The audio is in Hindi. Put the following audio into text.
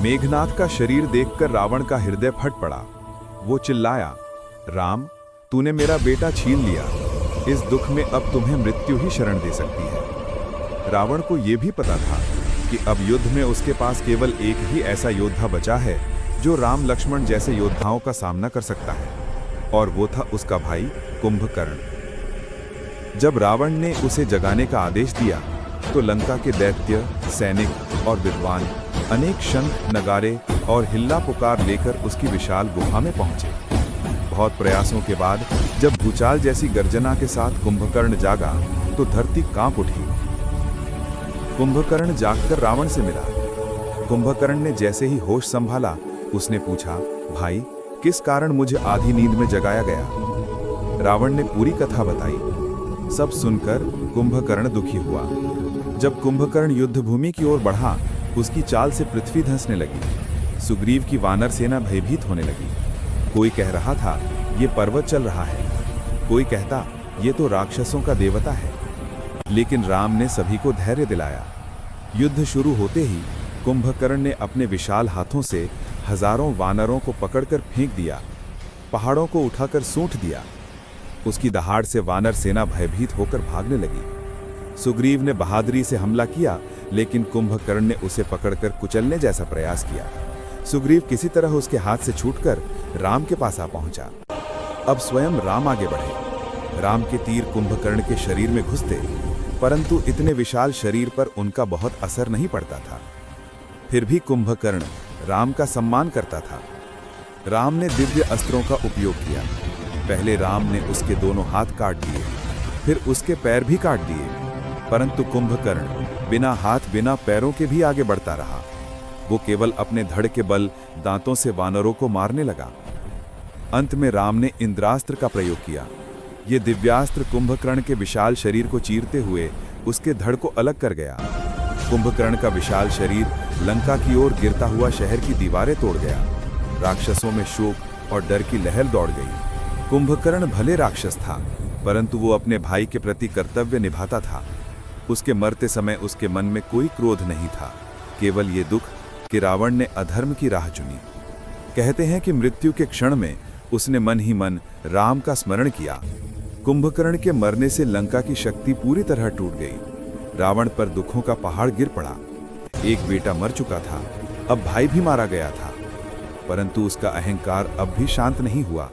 मेघनाथ का शरीर देखकर रावण का हृदय फट पड़ा। वो चिल्लाया, राम, तूने मेरा बेटा छीन लिया। इस दुख में अब तुम्हें मृत्यु ही शरण दे सकती है। रावण को यह भी पता था कि अब युद्ध में उसके पास केवल एक ही ऐसा योद्धा बचा है जो राम लक्ष्मण जैसे योद्धाओं का सामना कर सकता है, और वो था उसका भाई कुंभकर्ण। जब रावण ने उसे जगाने का आदेश दिया तो लंका के दैत्य, सैनिक और विद्वान अनेक शंख, नगारे और हिल्ला पुकार लेकर उसकी विशाल गुफा में पहुंचे। बहुत प्रयासों के बाद जब भूचाल जैसी गर्जना के साथ कुंभकर्ण जागा तो धरती कांप उठी। कुंभकर्ण जागकर रावण से मिला। कुंभकर्ण ने जैसे ही होश संभाला, उसने पूछा, भाई, किस कारण मुझे आधी नींद में जगाया गया? रावण ने पूरी कथा बताई। सब सुनकर कुंभकर्ण दुखी हुआ। जब कुंभकर्ण युद्ध भूमि की ओर बढ़ा, उसकी चाल से पृथ्वी धंसने लगी। सुग्रीव की वानर सेना भयभीत होने लगी। कोई कह रहा था, ये पर्वत चल रहा है। कोई कहता, ये तो राक्षसों का देवता है। लेकिन राम ने सभी को धैर्य दिलाया। युद्ध शुरू होते ही कुंभकर्ण ने अपने विशाल हाथों से हजारों वानरों को पकड़कर फेंक दिया। पहाड़ों को उठाकर सूंट दिया। उसकी दहाड़ से वानर सेना भयभीत होकर भागने लगी। सुग्रीव ने बहादुरी से हमला किया, लेकिन कुंभकर्ण ने उसे पकड़कर कुचलने जैसा प्रयास किया। सुग्रीव किसी तरह उसके हाथ से छूटकर राम के पास आ पहुंचा। अब स्वयं राम आगे बढ़े। राम के तीर कुंभकर्ण के शरीर में घुसते, परंतु इतने विशाल शरीर पर उनका बहुत असर नहीं पड़ता था। फिर भी कुंभकर्ण राम का सम्मान करता था। राम ने दिव्य अस्त्रों का उपयोग किया। पहले राम ने उसके दोनों हाथ काट दिए, फिर उसके पैर भी काट दिए, परंतु कुंभकर्ण बिना हाथ बिना पैरों के भी आगे बढ़ता रहा। वो केवल अपने धड़ के बल दांतों से वानरों को मारने लगा। अंत में राम ने इंद्रास्त्र का प्रयोग किया। ये दिव्यास्त्र कुंभकर्ण के विशाल शरीर को चीरते हुए उसके धड़ को अलग कर गया। कुंभकर्ण का विशाल शरीर लंका की ओर गिरता हुआ शहर की दीवारें तोड़ गया। राक्षसों में शोक और डर की लहर दौड़ गई। कुंभकर्ण भले राक्षस था, परंतु वो अपने भाई के प्रति कर्तव्य निभाता था। उसके मरते समय उसके मन में कोई क्रोध नहीं था, केवल ये दुख कि रावण ने अधर्म की राह चुनी। कहते हैं कि मृत्यु के क्षण में उसने मन ही मन राम का स्मरण किया। कुंभकर्ण के मरने से लंका की शक्ति पूरी तरह टूट गई। रावण पर दुखों का पहाड़ गिर पड़ा। एक बेटा मर चुका था, अब भाई भी मारा गया था, परंतु उसका अहंकार अब भी शांत नहीं हुआ।